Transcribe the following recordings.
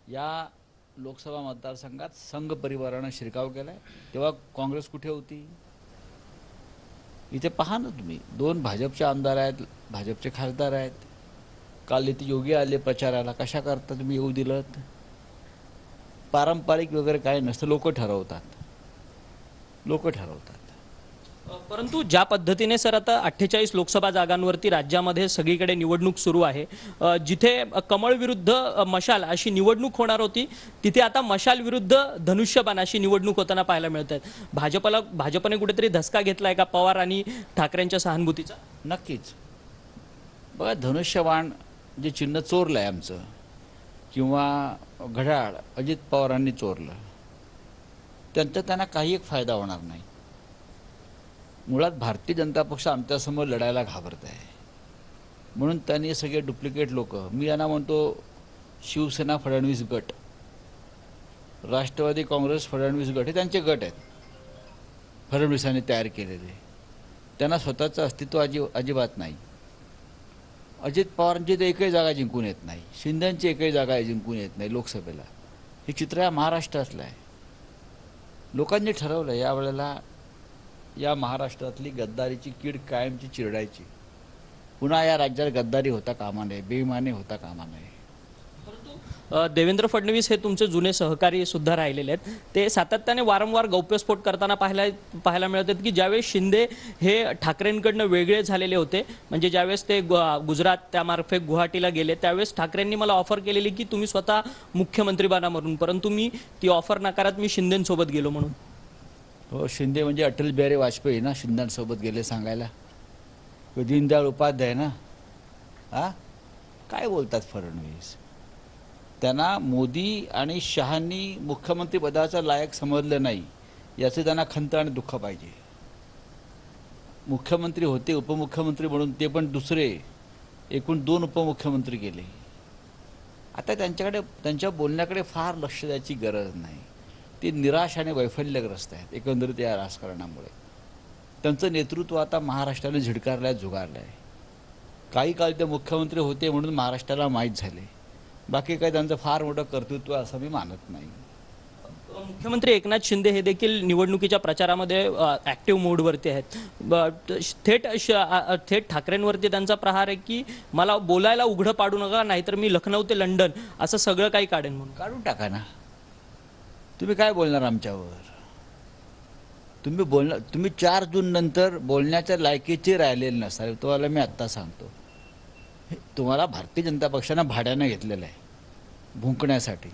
या लोकसभा मतदारसंघात संघ परिवारानं शिरकाव केलाय, तेव्हा काँग्रेस कुठे होती? इथे पहा ना तुम्ही, 2 भाजपचे आमदार आहेत, भाजपचे खासदार आहेत. काल इथे योगी आले प्रचाराला, कशा करता तुम्ही येऊ दिलं? पारंपरिक वगैरे काय नसतं, लोक ठरवतात. परंतु ज्या पद्धतीने सर आता 48 लोकसभा जागांवरती राज्यामध्ये सगळीकडे निवडणूक सुरू आहे, जिथे कमळ विरुद्ध मशाल अशी निवडणूक होणार होती, तिथे आता मशाल विरुद्ध धनुष्यबाण अशी निवडणूक होताना पाहायला मिळत आहे. भाजपने कुठेतरी धसका घेतलाय का पवार आणि ठाकरेंच्या सहानुभूतीचा? नक्कीच. बघा, धनुष्यबाण जे चिन्ह चोरलं आहे आमचं, किंवा घड्याळ अजित पवारांनी चोरलं, त्यांना काही एक फायदा होणार नाही. मुळात भारतीय जनता पक्ष आमच्यासमोर लढायला घाबरत आहे, म्हणून त्यांनी सगळे डुप्लिकेट लोक, मी यांना म्हणतो शिवसेना फडणवीस गट, राष्ट्रवादी काँग्रेस फडणवीस गट, हे त्यांचे गट आहेत फडणवीसांनी तयार केलेले. त्यांना स्वतःचं अस्तित्व अजिबात नाही. अजित पवारांची तर एकही जागा जिंकून येत नाही, शिंदेची एकही जागा जिंकून येत नाही लोकसभेला. हे चित्र या महाराष्ट्रातलं आहे. लोकांनी ठरवलं यावेळेला या महाराष्ट्रातली गद्दारीची कीड कायमची चिरडायची. पुन्हा या राज्यात गद्दारी होता कामा नये, बेईमानी होता कामा नये. देवेंद्र फडणवीस हे तुमचे जुने सहकारी सुद्धा राहिलेले आहेत. ते सातत्याने वारंवार गौप्यस्फोट करताना पाहायला मिळत आहेत की ज्यावेळेस शिंदे हे ठाकरेंकडनं वेगळे झालेले होते, म्हणजे ज्यावेळेस ते गुजरात त्यामार्फत गुवाहाटीला गेले, त्यावेळेस ठाकरेंनी मला ऑफर केलेली की तुम्ही स्वतः मुख्यमंत्री बना म्हणून, परंतु मी ती ऑफर नाकारत मी शिंदेंसोबत गेलो म्हणून. हो, शिंदे म्हणजे अटल बिहारी वाजपेयी ना, शिंदेंसोबत गेले सांगायला. दीनदयाळ उपाध्याय ना. काय बोलतात फडणवीस? त्यांना मोदी आणि शहांनी मुख्यमंत्री पदाचा लायक समजलं नाही, याचे त्यांना खंत आणि दुःख पाहिजे. मुख्यमंत्री होते, उपमुख्यमंत्री म्हणून, ते पण दुसरे. एकूण 2 उपमुख्यमंत्री केले. आता त्यांच्या बोलण्याकडे फार लक्ष द्यायची गरज नाही. ते निराश आणि वैफल्यग्रस्त आहेत एकंदरीत या राजकारणामुळे. त्यांचं नेतृत्व आता महाराष्ट्राने झिडकारलं आहे, झुगारलं आहे. काही काळ ते मुख्यमंत्री होते म्हणून महाराष्ट्राला माहीत झाले, बाकी काही त्यांचं फार मोठं कर्तृत्व असं मी मानत नाही. मुख्यमंत्री एकनाथ शिंदे हे देखील निवडणुकीच्या प्रचारामध्ये ॲक्टिव्ह मोडवरती आहेत. थेट ठाकरेंवरती त्यांचा प्रहार आहे की मला बोलायला उघडं पाडू नका, नाहीतर मी लखनौ ते लंडन असं सगळं काही काढेन म्हणून. काढून टाका ना. तुम्ही काय बोलणार आमच्यावर? तुम्ही 4 जून नंतर बोलण्याच्या लायकीचे राहिलेले नसाल, तुम्हाला मी आत्ता सांगतो. तुम्हाला भारतीय जनता पक्षानं भाड्यानं घेतलेलं आहे भुंकण्यासाठी.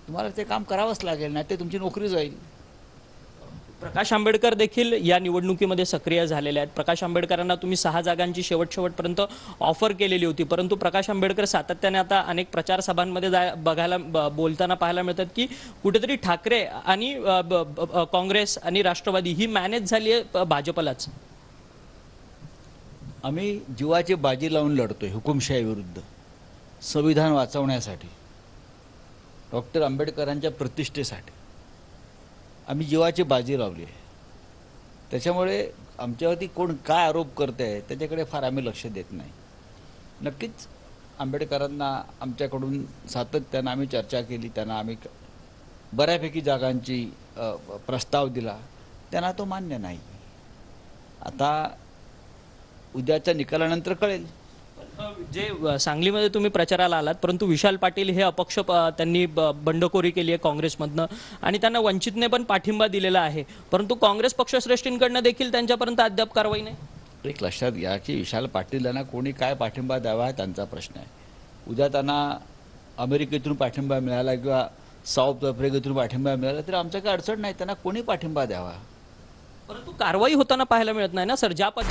तुम्हाला ते काम करावंच लागेल, नाही ते तुमची नोकरी जाईल. प्रकाश आंबेडकर देखील या निवडणुकीमध्ये सक्रिय झालेले आहेत. प्रकाश आंबेडकरांना तुम्ही 6 जागांची शेवटपर्यंत ऑफर केलेली होती, परंतु प्रकाश आंबेडकर सातत्याने आता अनेक प्रचार सभांमध्ये बोलताना पाहायला मिळतात की कुठेतरी ठाकरे आणि काँग्रेस आणि राष्ट्रवादी ही मॅनेज झाली आहे भाजपलाच. आम्ही जीवाची बाजी लावून लढतोय हुकुमशाही विरुद्ध, संविधान वाचवण्यासाठी, डॉक्टर आंबेडकरांच्या प्रतिष्ठेसाठी आम्ही जीवाची बाजी लावली आहे. त्याच्यामुळे आमच्यावरती कोण काय आरोप करते आहे त्याच्याकडे फार आम्ही लक्ष देत नाही. नक्कीच आंबेडकरांना आमच्याकडून सातत्यानं आम्ही चर्चा केली, त्यांना आम्ही बऱ्यापैकी जागांची प्रस्ताव दिला, त्यांना तो मान्य नाही. आता उद्याच्या निकालानंतर कळेल. जे सांगलीमध्ये तुम्ही प्रचाराला आलात, परंतु विशाल पाटील हे अपक्ष त्यांनी बंडखोरी केली आहे काँग्रेसमधनं आणि त्यांना वंचितने पण पाठिंबा दिलेला आहे, परंतु काँग्रेस पक्षश्रेष्ठींकडनं देखील त्यांच्यापर्यंत अद्याप कारवाई नाही. एक लक्षात घ्या की विशाल पाटील यांना कोणी काय पाठिंबा द्यावा हा त्यांचा प्रश्न आहे. उद्या त्यांना अमेरिकेतून पाठिंबा मिळाला किंवा साऊथ आफ्रिकेतून पाठिंबा मिळाला तरी आमचं काही अडचण नाही, त्यांना कोणी पाठिंबा द्यावा. परंतु कारवाई होताना पाहायला मिळत नाही ना सर. ज्या पद्धतीने